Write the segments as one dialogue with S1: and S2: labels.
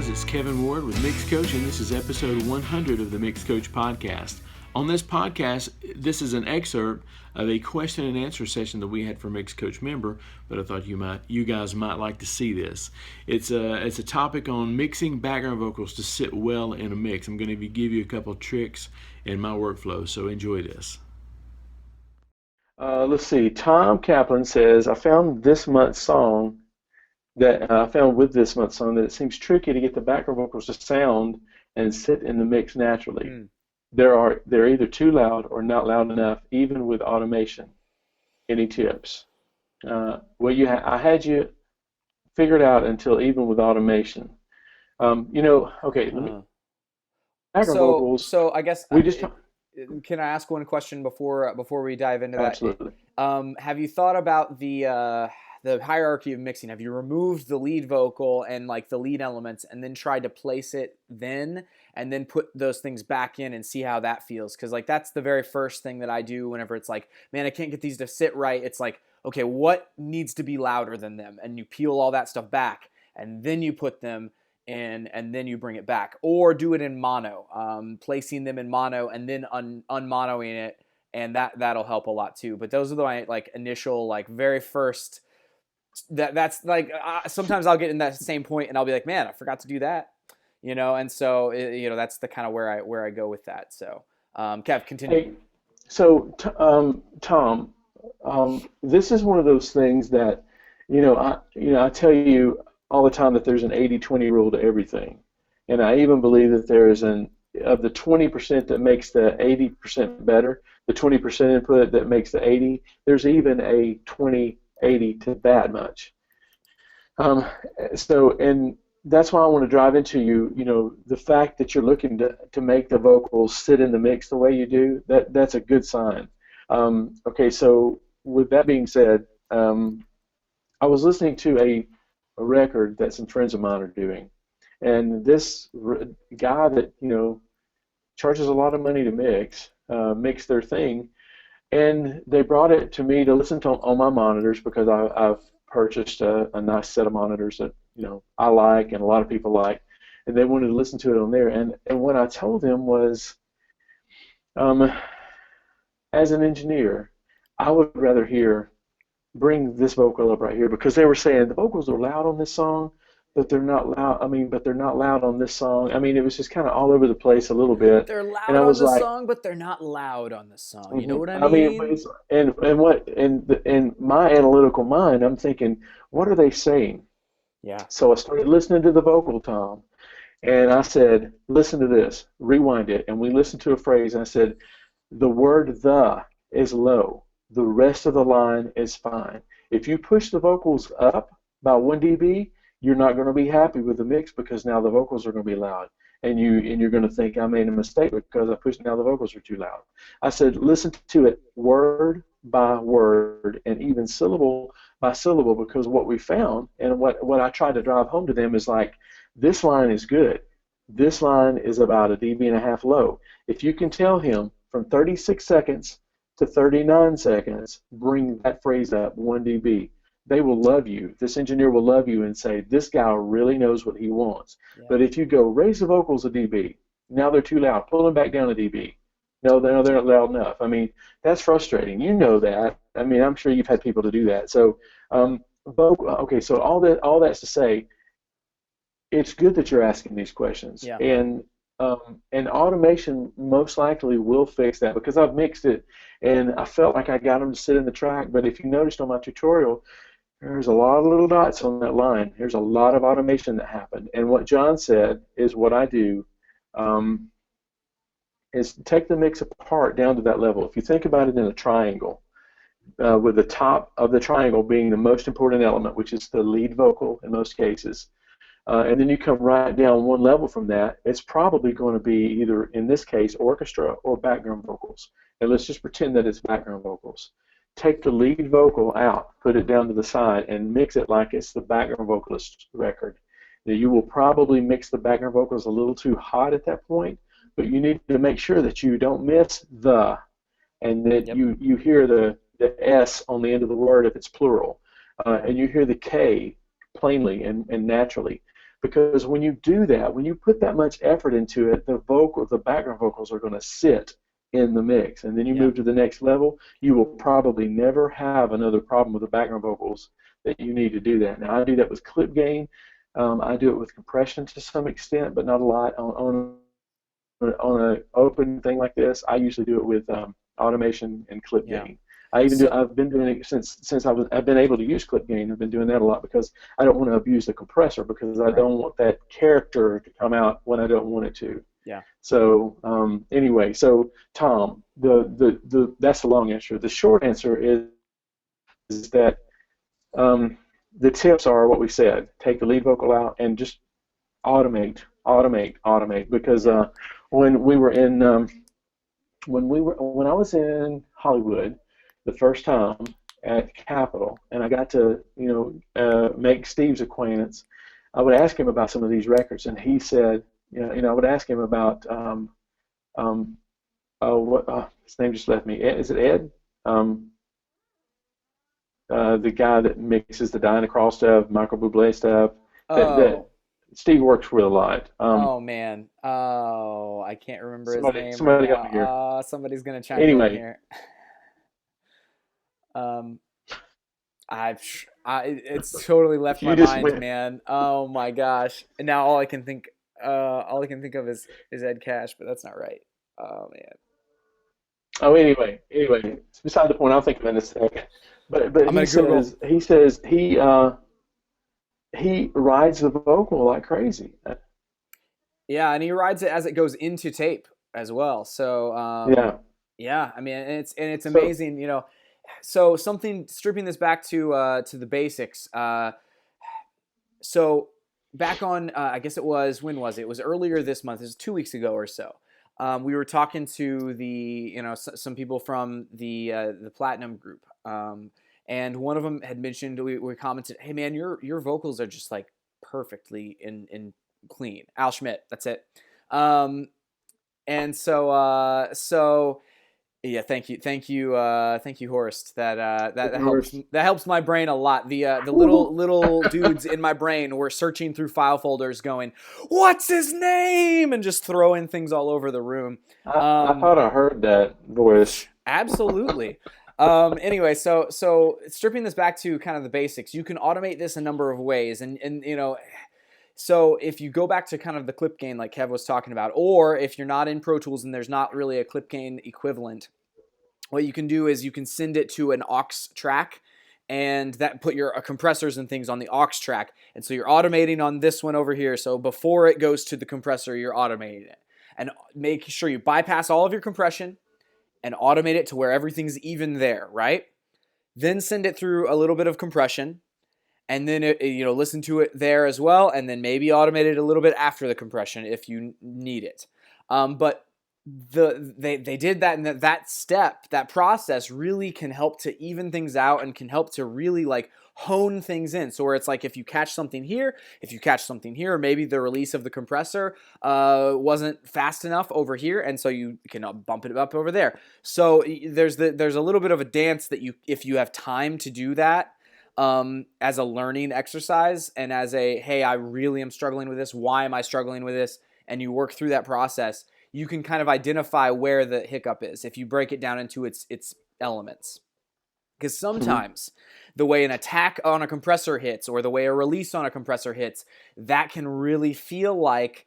S1: guys, it's Kevin Ward with MixCoach, and this is episode 100 of the MixCoach podcast. On this podcast, this is an excerpt of a question and answer session that we had for MixCoach member, but I thought you guys might like to see this. It's a topic on mixing background vocals to sit well in a mix. I'm going to give you a couple tricks in my workflow, so enjoy this.
S2: Let's see. Tom Kaplan says, I found with this month's song that it seems tricky to get the background vocals to sound and sit in the mix naturally. They're either too loud or not loud enough, even with automation. Any tips? I had you figured out until even with automation. Background vocals.
S3: So I guess
S2: we just.
S3: Can I ask one question before we dive into that?
S2: Absolutely.
S3: Have you thought about the hierarchy of mixing? Have you removed the lead vocal and like the lead elements and then tried to place it then and then put those things back in and see how that feels? Because like that's the very first thing that I do whenever it's like, man, I can't get these to sit right. It's like, okay, what needs to be louder than them? And you peel all that stuff back and then you put them in and then you bring it back. Or do it in mono, placing them in mono and then unmonoing it, and that'll help a lot too. But those are my like initial like very first. That's like sometimes I'll get in that same point and I'll be like, man, I forgot to do that, and so that's the kind of where I go with that. So Kev, continue.
S2: Hey, so Tom, this is one of those things that I tell you all the time that there's an 80-20 rule to everything, and I even believe that there is of the 20% that makes the 80% better, the 20% input that makes the 80, there's even a 20-80 to that much. And that's why I want to drive into the fact that you're looking to make the vocals sit in the mix the way you do, that's a good sign. Okay, so with that being said, I was listening to a record that some friends of mine are doing, and this guy that charges a lot of money to mix their thing, and they brought it to me to listen to on my monitors because I've purchased a nice set of monitors that I like and a lot of people like, and they wanted to listen to it on there. And what I told them was, as an engineer, I would rather bring this vocal up right here, because they were saying the vocals are loud on this song, but they're not loud. But they're not loud on this song. I mean, it was just kind of all over the place a little bit.
S3: They're loud on the song, but they're not loud on the song. You know what I mean?
S2: In my analytical mind, I'm thinking, what are they saying?
S3: Yeah.
S2: So I started listening to the vocal, Tom, and I said, listen to this, rewind it, and we listened to a phrase, and I said, the word "the" is low. The rest of the line is fine. If you push the vocals up by 1 dB, you're not going to be happy with the mix, because now the vocals are going to be loud, and you're going to think I made a mistake because now the vocals are too loud. I said, listen to it word by word and even syllable by syllable, because what we found and what I tried to drive home to them is like, this line is good. This line is about 1.5 dB low. If you can tell him from 36 seconds to 39 seconds, bring that phrase up 1 dB. They will love you. This engineer will love you and say, this guy really knows what he wants. Yeah. But if you go raise the vocals 1 dB, now they're too loud, pull them back down 1 dB. No, they're not loud enough. I mean, that's frustrating. You know that. I mean, I'm sure you've had people to do that. So, okay, so all that's to say, it's good that you're asking these questions.
S3: Yeah.
S2: And automation most likely will fix that, because I've mixed it and I felt like I got them to sit in the track. But if you noticed on my tutorial, there's a lot of little dots on that line. There's a lot of automation that happened. And what John said is what I do, is take the mix apart down to that level. If you think about it in a triangle, with the top of the triangle being the most important element, which is the lead vocal in most cases, and then you come right down one level from that, it's probably going to be either, in this case, orchestra or background vocals. And let's just pretend that it's background vocals. Take the lead vocal out, put it down to the side, and mix it like it's the background vocalist's record. Now, you will probably mix the background vocals a little too hot at that point, but you need to make sure that you don't miss the, and that you hear the S on the end of the word if it's plural, and you hear the K plainly and naturally. because when you do that, when you put that much effort into it, the background vocals are going to sit in the mix, and then you
S3: Yeah.
S2: move to the next level, you will probably never have another problem with the background vocals that you need to do that. Now, I do that with clip gain. I do it with compression to some extent, but not a lot. On an open thing like this, I usually do it with automation and clip
S3: Yeah.
S2: gain.
S3: So,
S2: I've been doing it since I've been able to use clip gain. I've been doing that a lot because I don't want to abuse the compressor, because I
S3: right.
S2: don't want that character to come out when I don't want it to.
S3: Yeah.
S2: So anyway, so Tom, that's the long answer. The short answer is that the tips are what we said. Take the lead vocal out and just automate. Because when I was in Hollywood the first time at Capitol, and I got to make Steve's acquaintance, I would ask him about some of these records, and he said, I would ask him about his name just left me. Is it Ed? The guy that mixes the Diana Krall stuff, Michael Bublé stuff. That Steve works with a lot.
S3: Oh man. Oh, I can't remember his name
S2: somebody
S3: right
S2: help me here.
S3: now. Somebody's gonna chime in
S2: Anyway,
S3: here. It's totally left my
S2: you just
S3: mind,
S2: went.
S3: man. Oh my gosh. And now all I can think of is Ed Cash, but that's not right. Oh man.
S2: Oh, anyway, it's beside the point. I'll think of it in a second. But
S3: I'm gonna Google.
S2: he rides the vocal like crazy.
S3: Yeah, and he rides it as it goes into tape as well. So
S2: Yeah.
S3: I mean, and it's
S2: So
S3: amazing, So something stripping this back to the basics. So back on, I guess it was, when was it? It was earlier this month. It was 2 weeks ago or so. We were talking to some people from the Platinum group, and one of them had mentioned, we commented, "Hey man, your vocals are just like perfectly in clean." Al Schmidt, that's it. And so yeah, thank you, Horst. That helps my brain a lot. The little dudes in my brain were searching through file folders, going, "What's his name?" and just throwing things all over the room.
S2: I thought I heard that voice.
S3: Absolutely. Anyway, so stripping this back to kind of the basics, you can automate this a number of ways, and so if you go back to kind of the clip gain like Kev was talking about, or if you're not in Pro Tools and there's not really a clip gain equivalent, what you can do is you can send it to an aux track, and that put your compressors and things on the aux track, and so you're automating on this one over here. So before it goes to the compressor, you're automating it, and make sure you bypass all of your compression and automate it to where everything's even there, right? Then send it through a little bit of compression, and then listen to it there as well, and then maybe automate it a little bit after the compression if you need it. But they did that, and that process really can help to even things out and can help to really like hone things in. So where it's like if you catch something here, or maybe the release of the compressor wasn't fast enough over here, and so you can bump it up over there. So there's a little bit of a dance that if you have time to do that, as a learning exercise and as hey, I really am struggling with this. Why am I struggling with this? And you work through that process, you can kind of identify where the hiccup is if you break it down into its elements. Because sometimes the way an attack on a compressor hits or the way a release on a compressor hits, that can really feel like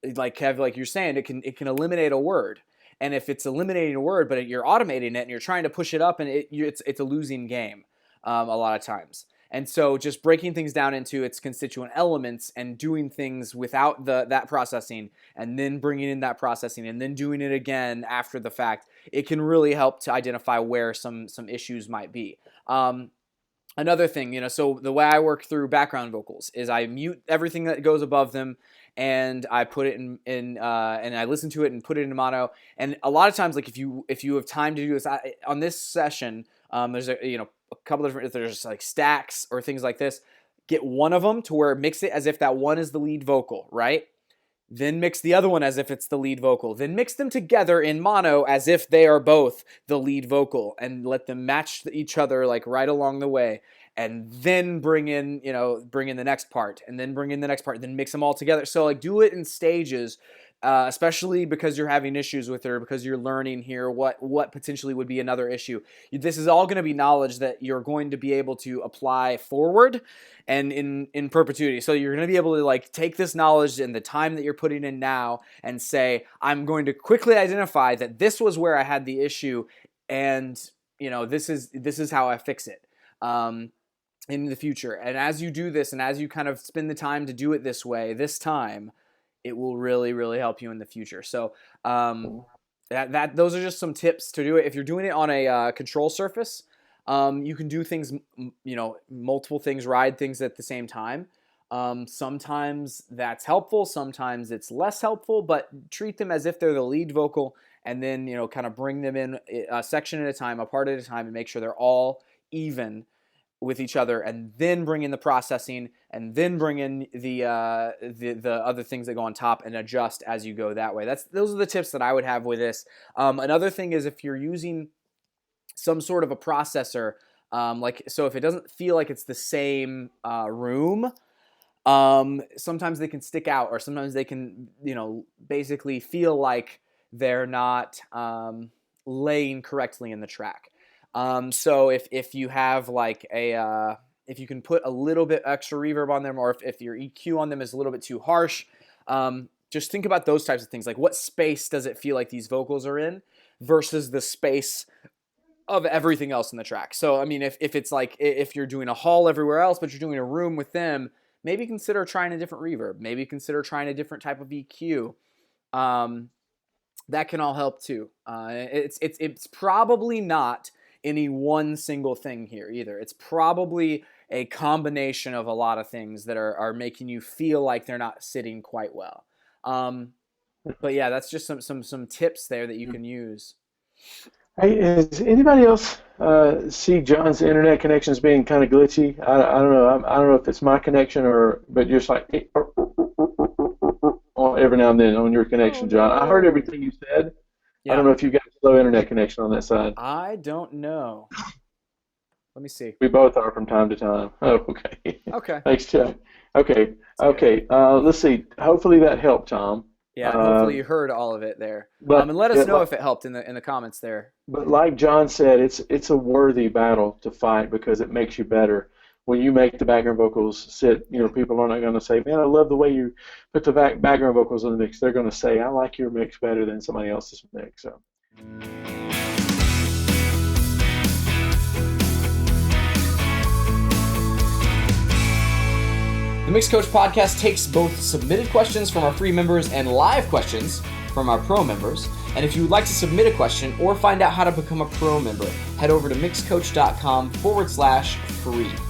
S3: Kev, like you're saying, it can eliminate a word. And if it's eliminating a word, but you're automating it and you're trying to push it up, and it's a losing game. A lot of times. And so just breaking things down into its constituent elements and doing things without that processing, and then bringing in that processing and then doing it again after the fact, it can really help to identify where some issues might be. Another thing, so the way I work through background vocals is I mute everything that goes above them, and I put it in and I listen to it and put it in mono. And a lot of times, like if you have time to do this on this session, there's a couple of different, if there's like stacks or things like this, get one of them to where mix it as if that one is the lead vocal, right? Then mix the other one as if it's the lead vocal. Then mix them together in mono as if they are both the lead vocal, and let them match each other like right along the way. and then bring in the next part, and then bring in the next part, then mix them all together. So like do it in stages, especially because you're having issues with her, because you're learning here what potentially would be another issue. This is all going to be knowledge that you're going to be able to apply forward and in perpetuity. So you're going to be able to like take this knowledge and the time that you're putting in now and say, I'm going to quickly identify that this was where I had the issue, and this is how I fix it in the future. And as you do this, and as you kind of spend the time to do it this way, this time, it will really, really help you in the future. So those are just some tips to do it. If you're doing it on a control surface, you can do things, multiple things, ride things at the same time. Sometimes that's helpful, sometimes it's less helpful, but treat them as if they're the lead vocal, and then kind of bring them in a section at a time, a part at a time, and make sure they're all even with each other, and then bring in the processing, and then bring in the other things that go on top, and adjust as you go that way. Those are the tips that I would have with this. Another thing is, if you're using some sort of a processor, so if it doesn't feel like it's the same room, sometimes they can stick out, or sometimes they can basically feel like they're not laying correctly in the track. So if you have like if you can put a little bit extra reverb on them, or if your EQ on them is a little bit too harsh, just think about those types of things. Like, what space does it feel like these vocals are in versus the space of everything else in the track? So, I mean, if it's like, if you're doing a hall everywhere else, but you're doing a room with them, maybe consider trying a different reverb. Maybe consider trying a different type of EQ. That can all help too. It's probably not any one single thing here either. It's probably a combination of a lot of things that are making you feel like they're not sitting quite well. But yeah, that's just some tips there that you can use.
S2: Hey, does anybody else see John's internet connections being kind of glitchy? I don't know. I don't know if it's my connection but just like every now and then on your connection, John. I heard everything you said. Yeah. I don't know if you got a slow internet connection on that side.
S3: I don't know. Let me see.
S2: We both are from time to time. Oh, okay.
S3: Okay.
S2: Thanks, Chuck. Okay. Let's see. Hopefully that helped, Tom.
S3: Yeah, hopefully you heard all of it there. And let us know if it helped in the comments there.
S2: But like John said, it's a worthy battle to fight, because it makes you better. When you make the background vocals sit, people are not going to say, man, I love the way you put the background vocals in the mix. They're going to say, I like your mix better than somebody else's mix. So.
S4: The MixCoach podcast takes both submitted questions from our free members and live questions from our pro members. And if you would like to submit a question or find out how to become a pro member, head over to mixcoach.com/free.